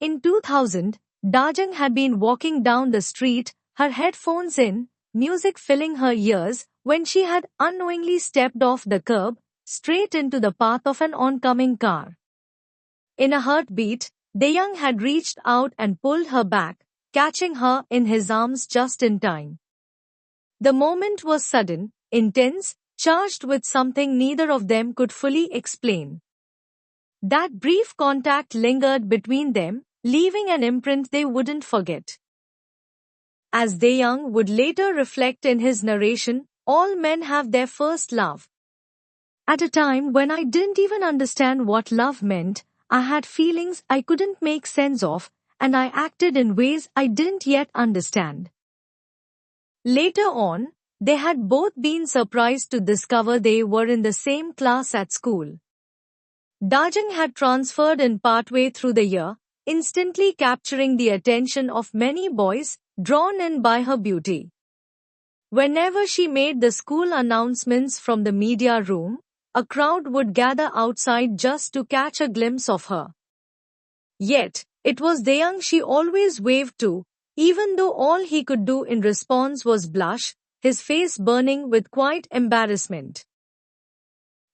In 2000, Dajang had been walking down the street, her headphones in, music filling her ears, when she had unknowingly stepped off the curb, straight into the path of an oncoming car. In a heartbeat, Dayang had reached out and pulled her back, catching her in his arms just in time. The moment was sudden, intense, charged with something neither of them could fully explain. That brief contact lingered between them, leaving an imprint they wouldn't forget. As Dayang would later reflect in his narration, all men have their first love. At a time when I didn't even understand what love meant, I had feelings I couldn't make sense of, and I acted in ways I didn't yet understand. Later on, they had both been surprised to discover they were in the same class at school. Dajang had transferred in partway through the year, instantly capturing the attention of many boys, drawn in by her beauty. Whenever she made the school announcements from the media room, a crowd would gather outside just to catch a glimpse of her. Yet, it was Dayang she always waved to, even though all he could do in response was blush, his face burning with quiet embarrassment.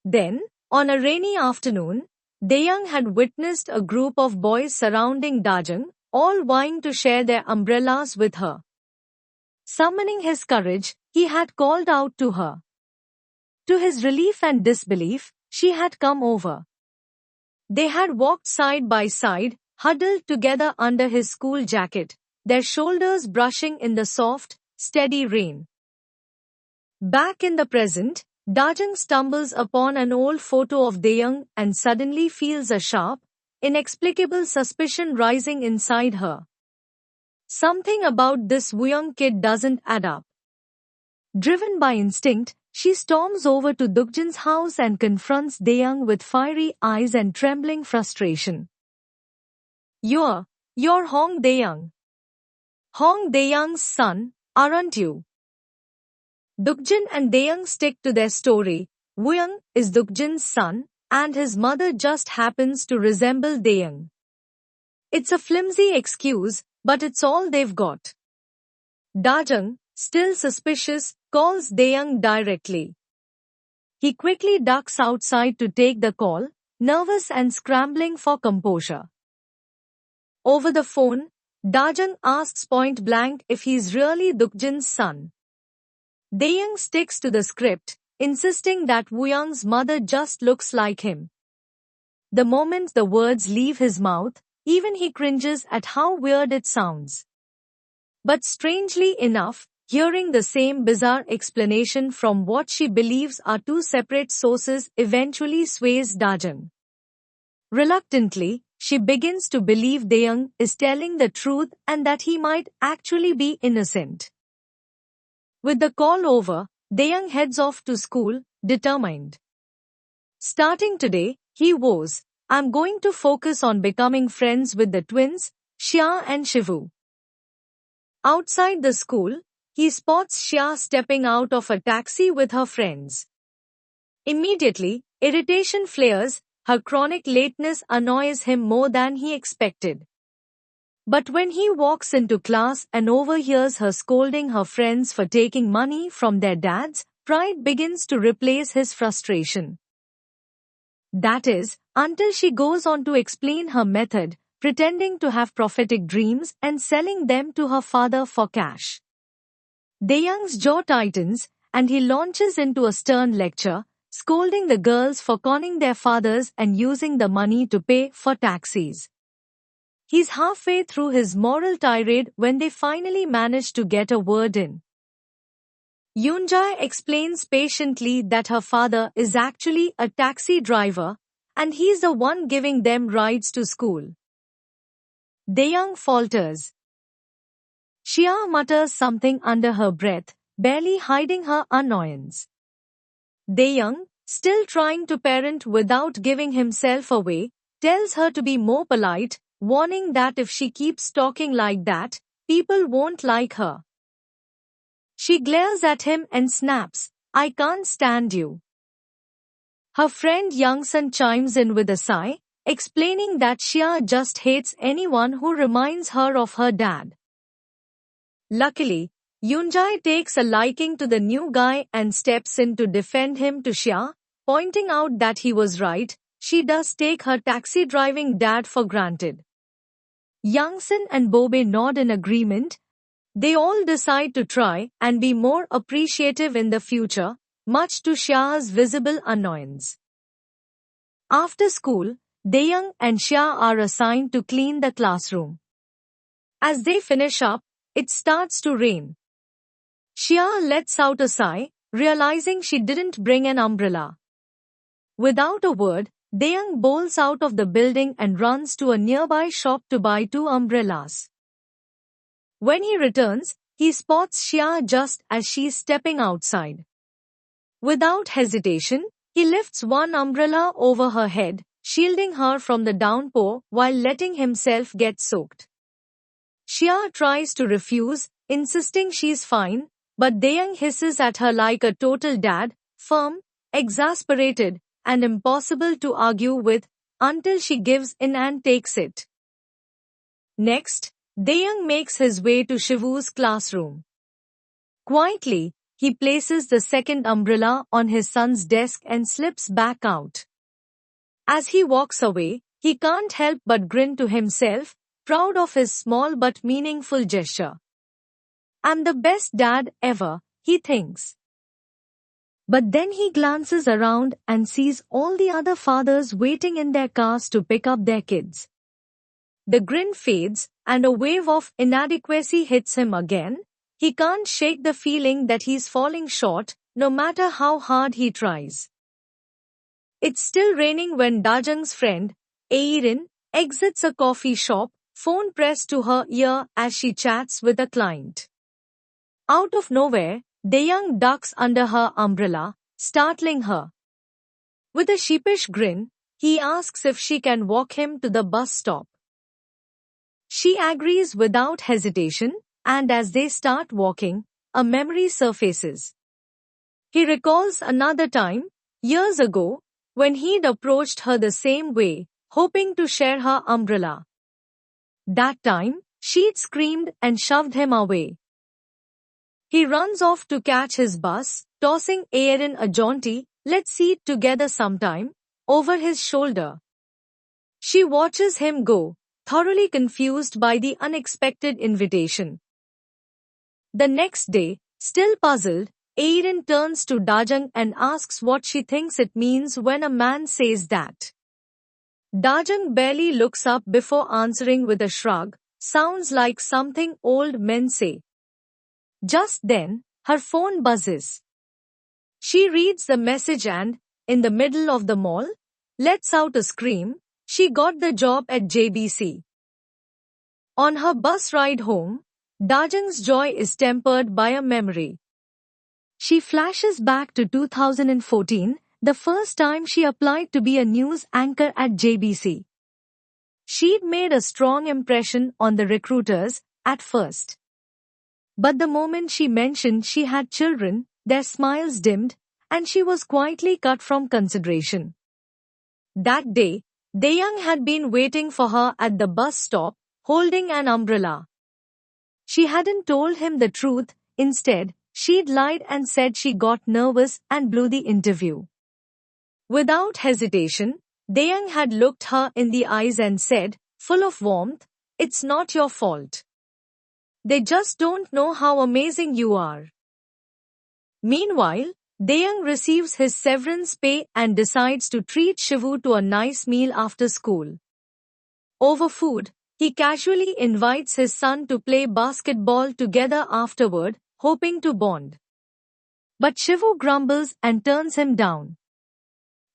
Then, on a rainy afternoon, Dayang had witnessed a group of boys surrounding Dajang, all vying to share their umbrellas with her. Summoning his courage, he had called out to her. To his relief and disbelief, she had come over. They had walked side by side, huddled together under his school jacket, their shoulders brushing in the soft, steady rain. Back in the present, Dajang stumbles upon an old photo of Dayang and suddenly feels a sharp, inexplicable suspicion rising inside her. Something about this Wuyang kid doesn't add up. Driven by instinct, she storms over to Dukjan's house and confronts Dayang with fiery eyes and trembling frustration. You're Hong Dayang. Hong Dayang's son, aren't you? Dukjan and Dayang stick to their story. Wuyang is Dukjan's son, and his mother just happens to resemble Dayang. It's a flimsy excuse, but it's all they've got. Dajang, still suspicious, calls Dayang directly. He quickly ducks outside to take the call, nervous and scrambling for composure. Over the phone, Dajang asks point blank if he's really Dukjan's son. Dayang sticks to the script, insisting that Wuyang's mother just looks like him. The moment the words leave his mouth, even he cringes at how weird it sounds. But strangely enough, hearing the same bizarre explanation from what she believes are two separate sources eventually sways Dajang. Reluctantly, she begins to believe Dayang is telling the truth and that he might actually be innocent. With the call over, Dayang heads off to school, determined. Starting today, he vows, I'm going to focus on becoming friends with the twins, Xia and Shivu. Outside the school, he spots Xia stepping out of a taxi with her friends. Immediately, irritation flares, her chronic lateness annoys him more than he expected. But when he walks into class and overhears her scolding her friends for taking money from their dads, pride begins to replace his frustration. That is, until she goes on to explain her method, pretending to have prophetic dreams and selling them to her father for cash. Dayang's jaw tightens, and he launches into a stern lecture, scolding the girls for conning their fathers and using the money to pay for taxis. He's halfway through his moral tirade when they finally manage to get a word in. Yoonjae explains patiently that her father is actually a taxi driver, and he's the one giving them rides to school. Dayang falters. Xia mutters something under her breath, barely hiding her annoyance. Dayang, still trying to parent without giving himself away, tells her to be more polite, warning that if she keeps talking like that, people won't like her. She glares at him and snaps, I can't stand you. Her friend Youngsun chimes in with a sigh, explaining that Xia just hates anyone who reminds her of her dad. Luckily, Yunjai takes a liking to the new guy and steps in to defend him to Xia, pointing out that he was right. She does take her taxi driving dad for granted. Yangsen and Bobe nod in agreement. They all decide to try and be more appreciative in the future, much to Xia's visible annoyance. After school, Deyang and Xia are assigned to clean the classroom. As they finish up, it starts to rain. Xia lets out a sigh, realizing she didn't bring an umbrella. Without a word, Deyang bowls out of the building and runs to a nearby shop to buy 2 umbrellas. When he returns, he spots Xia just as she's stepping outside. Without hesitation, he lifts one umbrella over her head, shielding her from the downpour while letting himself get soaked. Xia tries to refuse, insisting she's fine, but Deyang hisses at her like a total dad, firm, exasperated, and impossible to argue with, until she gives in and takes it. Next, Deyang makes his way to Shivu's classroom. Quietly, he places the second umbrella on his son's desk and slips back out. As he walks away, he can't help but grin to himself, proud of his small but meaningful gesture. "I'm the best dad ever," he thinks. But then he glances around and sees all the other fathers waiting in their cars to pick up their kids. The grin fades, and a wave of inadequacy hits him again. He can't shake the feeling that he's falling short, no matter how hard he tries. It's still raining when Dajang's friend, Eirin, exits a coffee shop, phone pressed to her ear as she chats with a client. Out of nowhere, Deyang ducks under her umbrella, startling her. With a sheepish grin, he asks if she can walk him to the bus stop. She agrees without hesitation, and as they start walking, a memory surfaces. He recalls another time, years ago, when he'd approached her the same way, hoping to share her umbrella. That time, she'd screamed and shoved him away. He runs off to catch his bus, tossing Eirin a jaunty, "Let's see it together sometime," over his shoulder. She watches him go, thoroughly confused by the unexpected invitation. The next day, still puzzled, Eirin turns to Dajang and asks what she thinks it means when a man says that. Dajang barely looks up before answering with a shrug, "Sounds like something old men say." Just then, her phone buzzes. She reads the message and, in the middle of the mall, lets out a scream. She got the job at JBC. On her bus ride home, Dajang's joy is tempered by a memory. She flashes back to 2014, the first time she applied to be a news anchor at JBC. She'd made a strong impression on the recruiters at first. But the moment she mentioned she had children, their smiles dimmed, and she was quietly cut from consideration. That day, Deyang had been waiting for her at the bus stop, holding an umbrella. She hadn't told him the truth. Instead, she'd lied and said she got nervous and blew the interview. Without hesitation, Deyang had looked her in the eyes and said, full of warmth, "It's not your fault. They just don't know how amazing you are." Meanwhile, Deyang receives his severance pay and decides to treat Shivu to a nice meal after school. Over food, he casually invites his son to play basketball together afterward, hoping to bond. But Shivu grumbles and turns him down.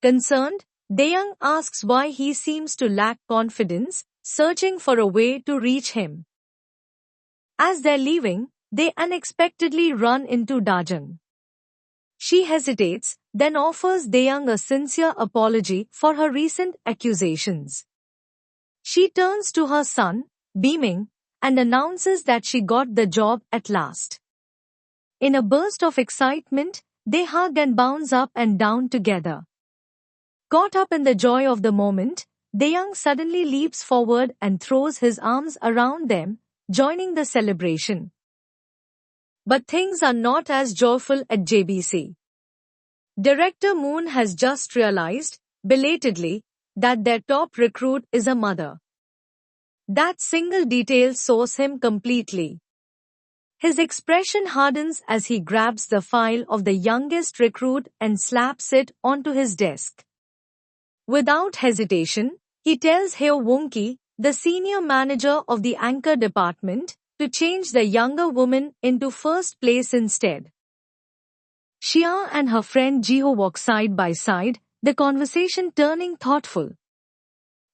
Concerned, Deyang asks why he seems to lack confidence, searching for a way to reach him. As they're leaving, they unexpectedly run into Dajang. She hesitates, then offers Deyang a sincere apology for her recent accusations. She turns to her son, beaming, and announces that she got the job at last. In a burst of excitement, they hug and bounce up and down together. Caught up in the joy of the moment, Dayoung suddenly leaps forward and throws his arms around them, joining the celebration. But things are not as joyful at JBC. Director Moon has just realized, belatedly, that their top recruit is a mother. That single detail soars him completely. His expression hardens as he grabs the file of the youngest recruit and slaps it onto his desk. Without hesitation, he tells Heo Won-ki, the senior manager of the anchor department, to change the younger woman into first place instead. Xia and her friend Jiho walk side by side, the conversation turning thoughtful.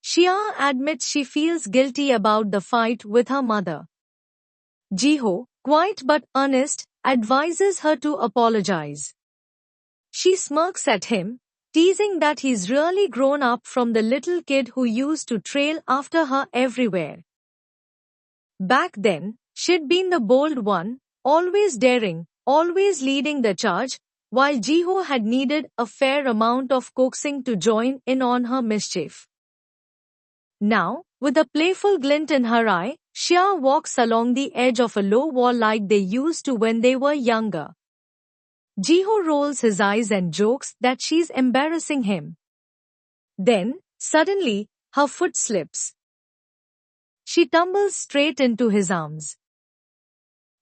Xia admits she feels guilty about the fight with her mother. Jiho, quiet but earnest, advises her to apologize. She smirks at him, teasing that he's really grown up from the little kid who used to trail after her everywhere. Back then, she'd been the bold one, always daring, always leading the charge, while Jiho had needed a fair amount of coaxing to join in on her mischief. Now, with a playful glint in her eye, Xia walks along the edge of a low wall like they used to when they were younger. Jiho rolls his eyes and jokes that she's embarrassing him. Then, suddenly, her foot slips. She tumbles straight into his arms.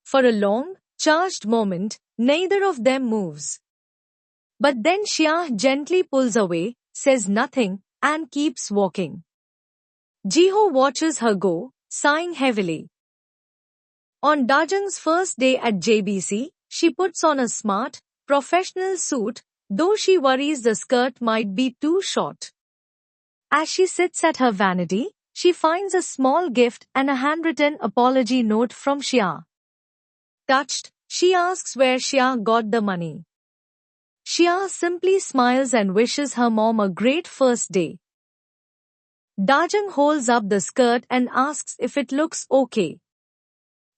For a long, charged moment, neither of them moves. But then Xia gently pulls away, says nothing, and keeps walking. Jiho watches her go, sighing heavily. On Dajung's first day at JBC, she puts on a smart, professional suit, though she worries the skirt might be too short. As she sits at her vanity, she finds a small gift and a handwritten apology note from Xia. Touched, she asks where Xia got the money. Xia simply smiles and wishes her mom a great first day. Dajung holds up the skirt and asks if it looks okay.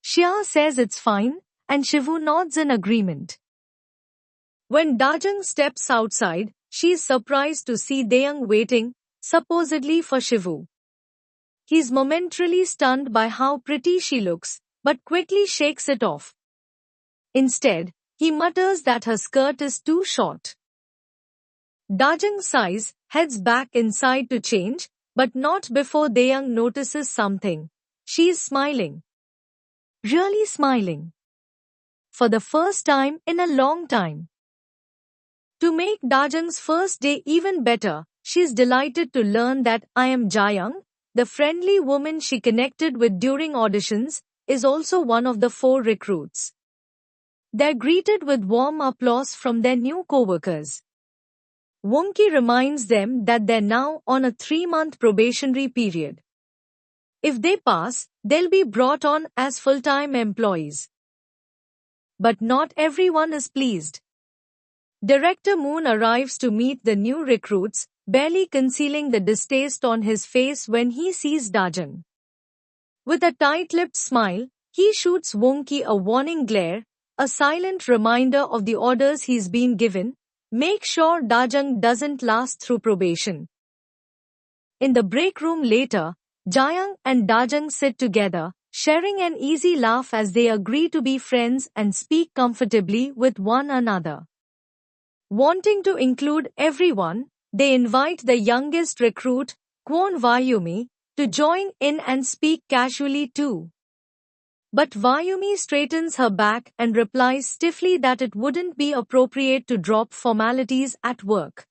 Xia says it's fine, and Shivu nods in agreement. When Dajung steps outside, she is surprised to see Dayoung waiting, supposedly for Shivu. He's momentarily stunned by how pretty she looks, but quickly shakes it off. Instead, he mutters that her skirt is too short. Dajung sighs, heads back inside to change, but not before Dayoung notices something. She is smiling. Really smiling. For the first time in a long time. To make Dajung's first day even better, she is delighted to learn that I am Jayoung, the friendly woman she connected with during auditions, is also one of the 4 recruits. They're greeted with warm applause from their new co-workers. Won-ki reminds them that they're now on a 3-month probationary period. If they pass, they'll be brought on as full-time employees. But not everyone is pleased. Director Moon arrives to meet the new recruits, barely concealing the distaste on his face when he sees Dajung. With a tight-lipped smile, he shoots Won-ki a warning glare, a silent reminder of the orders he's been given. Make sure Dajung doesn't last through probation. In the break room later, Jayoung and Dajung sit together, sharing an easy laugh as they agree to be friends and speak comfortably with one another. Wanting to include everyone, they invite the youngest recruit, Kwon Vyumi, to join in and speak casually too. But Vyumi straightens her back and replies stiffly that it wouldn't be appropriate to drop formalities at work.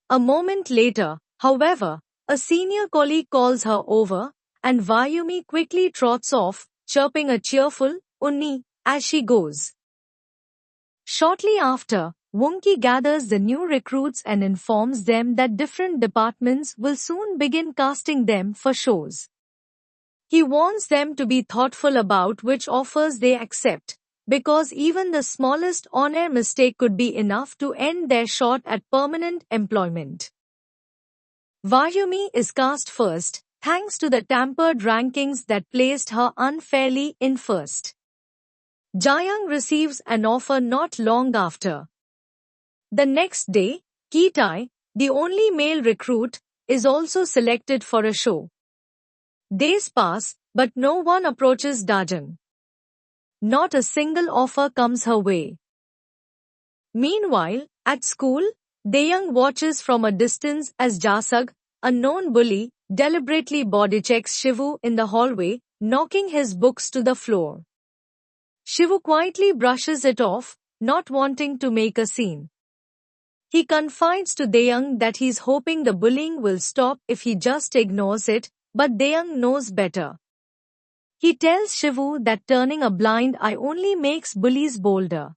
A moment later, however, a senior colleague calls her over, and Vyumi quickly trots off, chirping a cheerful, "Unni," as she goes. Shortly after, Won-ki gathers the new recruits and informs them that different departments will soon begin casting them for shows. He warns them to be thoughtful about which offers they accept, because even the smallest on-air mistake could be enough to end their shot at permanent employment. Vyumi is cast first, thanks to the tampered rankings that placed her unfairly in first. Jayoung receives an offer not long after. The next day, Ki-tae, the only male recruit, is also selected for a show. Days pass, but no one approaches Dajang. Not a single offer comes her way. Meanwhile, at school, Dayang watches from a distance as Jasag, a known bully, deliberately bodychecks Shivu in the hallway, knocking his books to the floor. Shivu quietly brushes it off, not wanting to make a scene. He confides to Dayang that he's hoping the bullying will stop if he just ignores it, but Dayang knows better. He tells Shivu that turning a blind eye only makes bullies bolder.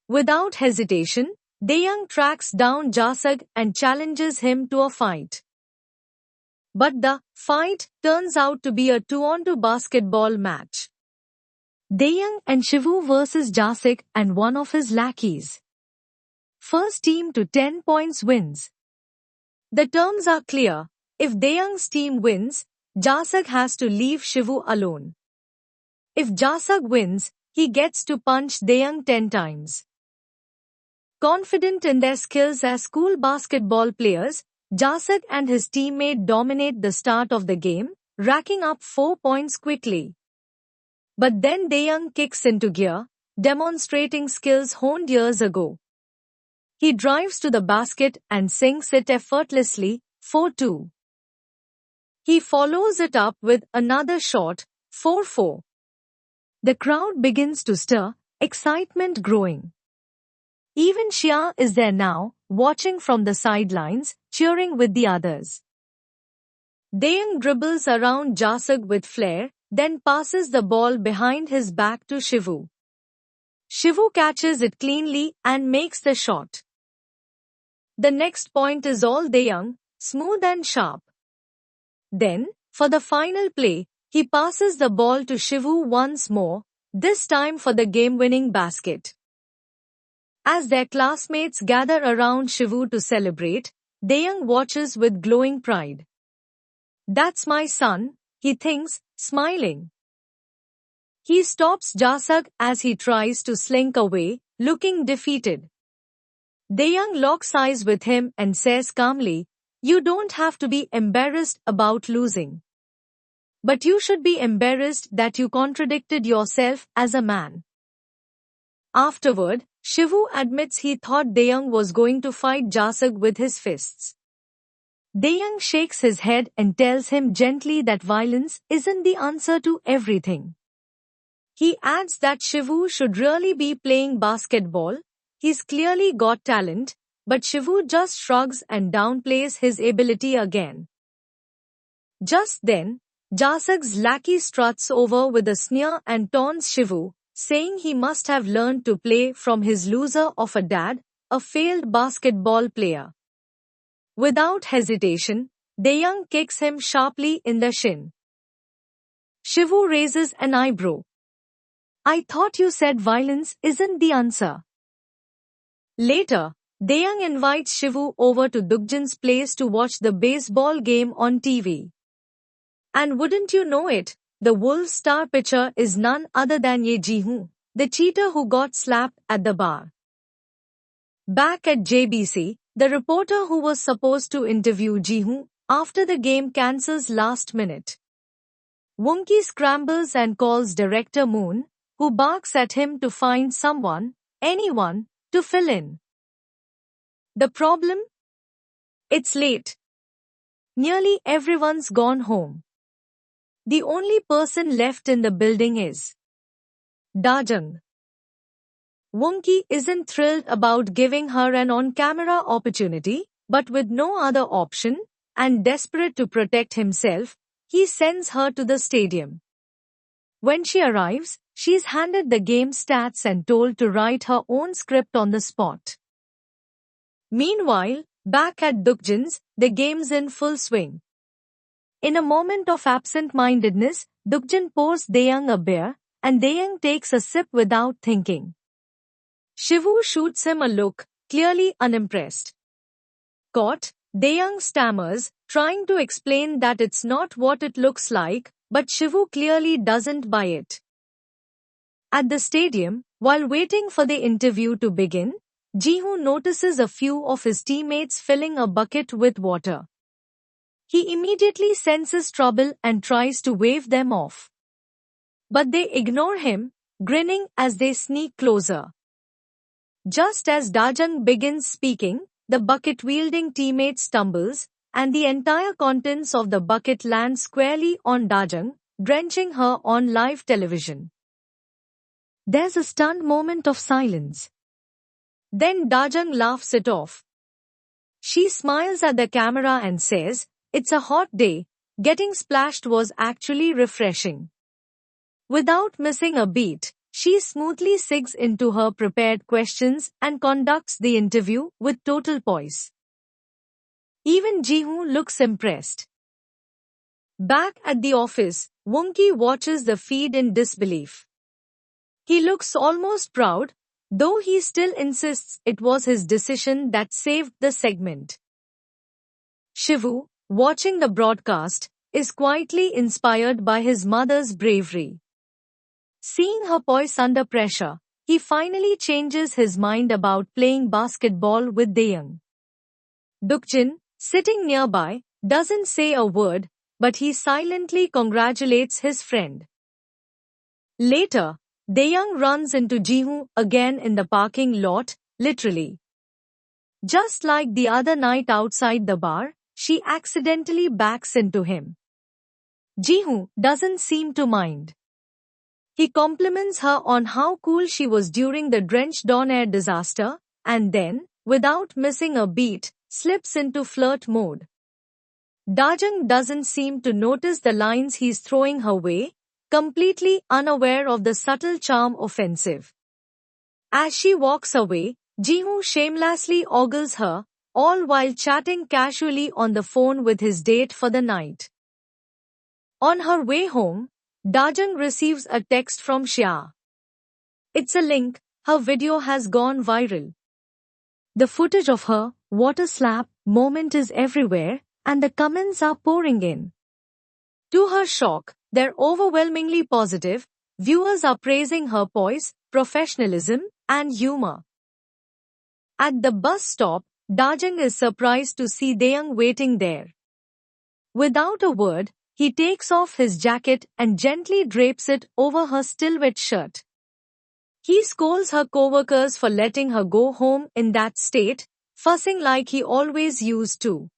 Without hesitation, Dayang tracks down Jasag and challenges him to a fight. But the fight turns out to be a 2-on-2 basketball match. Dayang and Shivu versus Jasag and one of his lackeys. First team to 10 points wins. The terms are clear. If Dayang's team wins, Jasag has to leave Shivu alone. If Jasag wins, he gets to punch Dayang 10 times. Confident in their skills as school basketball players, Jasag and his teammate dominate the start of the game, racking up 4 points quickly. But then Dayang kicks into gear, demonstrating skills honed years ago. He drives to the basket and sinks it effortlessly, 4-2. He follows it up with another shot, 4-4. The crowd begins to stir, excitement growing. Even Shia is there now, watching from the sidelines, cheering with the others. Dayang dribbles around Jasag with flair, then passes the ball behind his back to Shivu. Shivu catches it cleanly and makes the shot. The next point is all Dayang, smooth and sharp. Then, for the final play, he passes the ball to Shivu once more, this time for the game-winning basket. As their classmates gather around Shivu to celebrate, Dayang watches with glowing pride. That's my son, he thinks, smiling. He stops Jasag as he tries to slink away, looking defeated. Dayang locks eyes with him and says calmly, "You don't have to be embarrassed about losing. But you should be embarrassed that you contradicted yourself as a man." Afterward, Shivu admits he thought Dayang was going to fight Jasag with his fists. Dayang shakes his head and tells him gently that violence isn't the answer to everything. He adds that Shivu should really be playing basketball. He's clearly got talent, but Shivu just shrugs and downplays his ability again. Just then, Jasag's lackey struts over with a sneer and taunts Shivu, saying he must have learned to play from his loser of a dad, a failed basketball player. Without hesitation, Dayang kicks him sharply in the shin. Shivu raises an eyebrow. "I thought you said violence isn't the answer." Later, Dayang invites Shivu over to Dukjan's place to watch the baseball game on TV. And wouldn't you know it, the Wolves' star pitcher is none other than Ye Ji-hoon, the cheater who got slapped at the bar. Back at JBC, the reporter who was supposed to interview Ji-hoon after the game cancels last minute. Woonki scrambles and calls director Moon, who barks at him to find someone, anyone, to fill in. The problem? It's late. Nearly everyone's gone home. The only person left in the building is Dajang. Woonki isn't thrilled about giving her an on-camera opportunity, but with no other option, and desperate to protect himself, he sends her to the stadium. When she arrives, she's handed the game stats and told to write her own script on the spot. Meanwhile, back at Dukjan's, the game's in full swing. In a moment of absent-mindedness, Dukjan pours Dayang a beer, and Dayang takes a sip without thinking. Shivu shoots him a look, clearly unimpressed. Caught, Dayang stammers, trying to explain that it's not what it looks like, but Shivu clearly doesn't buy it. At the stadium, while waiting for the interview to begin, Ji-hoon notices a few of his teammates filling a bucket with water. He immediately senses trouble and tries to wave them off. But they ignore him, grinning as they sneak closer. Just as Dajang begins speaking, the bucket-wielding teammate stumbles, and the entire contents of the bucket land squarely on Dajang, drenching her on live television. There's a stunned moment of silence. Then Dajang laughs it off. She smiles at the camera and says, "It's a hot day, getting splashed was actually refreshing." Without missing a beat, she smoothly segues into her prepared questions and conducts the interview with total poise. Even Jihoon looks impressed. Back at the office, Woongi watches the feed in disbelief. He looks almost proud, though he still insists it was his decision that saved the segment. Shivu, watching the broadcast, is quietly inspired by his mother's bravery. Seeing her poise under pressure, he finally changes his mind about playing basketball with Daeyoung. Dukjin, sitting nearby, doesn't say a word, but he silently congratulates his friend. Later, Daeyoung runs into Jihoon again in the parking lot, literally. Just like the other night outside the bar, she accidentally backs into him. Jihoon doesn't seem to mind. He compliments her on how cool she was during the drenched on-air disaster, and then, without missing a beat, slips into flirt mode. Dajang doesn't seem to notice the lines he's throwing her way, completely unaware of the subtle charm offensive. As she walks away, Jihoon shamelessly ogles her, all while chatting casually on the phone with his date for the night. On her way home, Dajang receives a text from Xia. It's a link, her video has gone viral. The footage of her water slap moment is everywhere, and the comments are pouring in. To her shock, they're overwhelmingly positive. Viewers are praising her poise, professionalism, and humor. At the bus stop, Dajang is surprised to see Daeyoung waiting there. Without a word, he takes off his jacket and gently drapes it over her still wet shirt. He scolds her coworkers for letting her go home in that state, fussing like he always used to.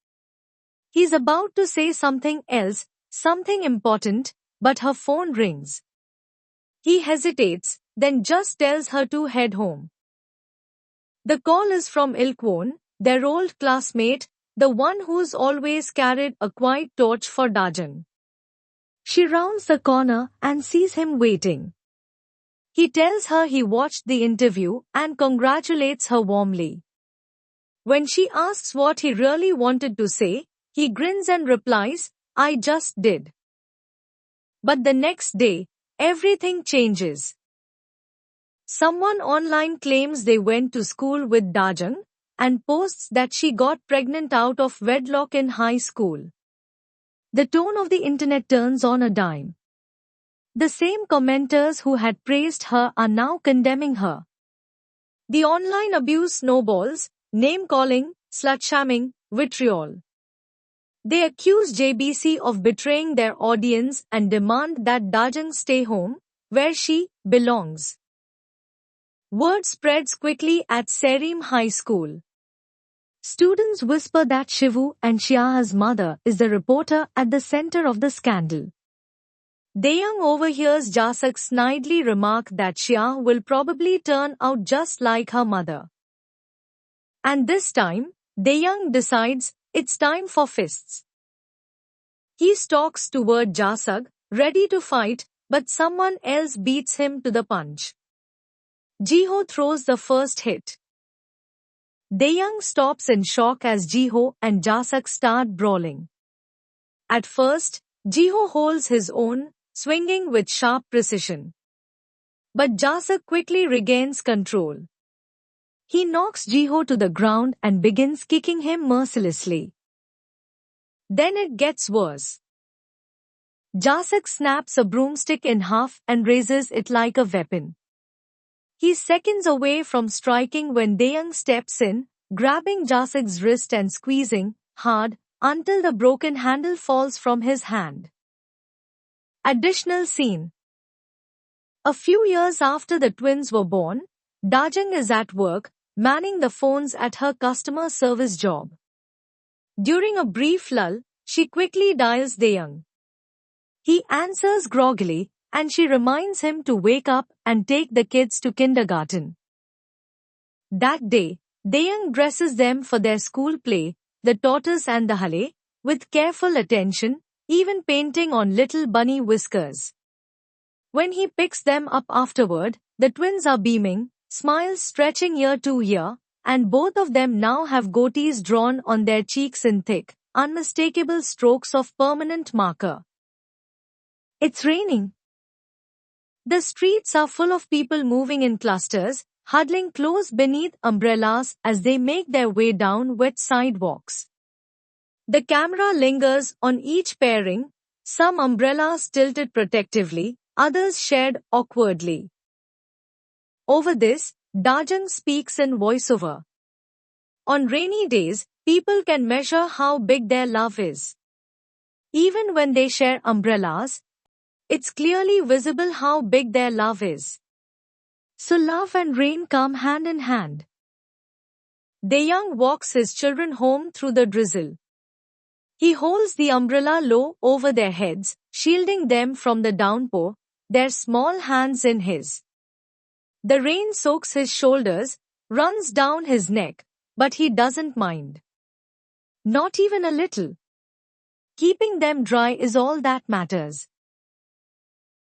He's about to say something else, something important, but her phone rings. He hesitates, then just tells her to head home. The call is from Ilkwon, their old classmate, the one who's always carried a quiet torch for Dajang. She rounds the corner and sees him waiting. He tells her he watched the interview and congratulates her warmly. When she asks what he really wanted to say, he grins and replies, "I just did." But the next day, everything changes. Someone online claims they went to school with Dajang and posts that she got pregnant out of wedlock in high school. The tone of the internet turns on a dime. The same commenters who had praised her are now condemning her. The online abuse snowballs, name-calling, slut-shaming, vitriol. They accuse JBC of betraying their audience and demand that Dajang stay home, where she belongs. Word spreads quickly at Serim High School. Students whisper that Shivu and Xia's mother is the reporter at the center of the scandal. Daeyoung overhears Jasak snidely remark that Xia will probably turn out just like her mother. And this time, Daeyoung decides it's time for fists. He stalks toward Jasak, ready to fight, but someone else beats him to the punch. Jiho throws the first hit. Daeyoung stops in shock as Jiho and Jasak start brawling. At first, Jiho holds his own, swinging with sharp precision. But Jasak quickly regains control. He knocks Jiho to the ground and begins kicking him mercilessly. Then it gets worse. Jasak snaps a broomstick in half and raises it like a weapon. He's seconds away from striking when Daeyoung steps in, grabbing Jasak's wrist and squeezing hard until the broken handle falls from his hand. Additional scene. A few years after the twins were born, Dajang is at work, manning the phones at her customer service job. During a brief lull, she quickly dials Dayang. He answers groggily, and she reminds him to wake up and take the kids to kindergarten. That day, Dayang dresses them for their school play, the tortoise and the hale, with careful attention, even painting on little bunny whiskers. When he picks them up afterward, the twins are beaming, smiles stretching ear to ear, and both of them now have goatees drawn on their cheeks in thick, unmistakable strokes of permanent marker. It's raining. The streets are full of people moving in clusters, huddling close beneath umbrellas as they make their way down wet sidewalks. The camera lingers on each pairing, some umbrellas tilted protectively, others shared awkwardly. Over this, Dajang speaks in voiceover. On rainy days, people can measure how big their love is. Even when they share umbrellas, it's clearly visible how big their love is. So love and rain come hand in hand. Dayang walks his children home through the drizzle. He holds the umbrella low over their heads, shielding them from the downpour, their small hands in his. The rain soaks his shoulders, runs down his neck, but he doesn't mind. Not even a little. Keeping them dry is all that matters.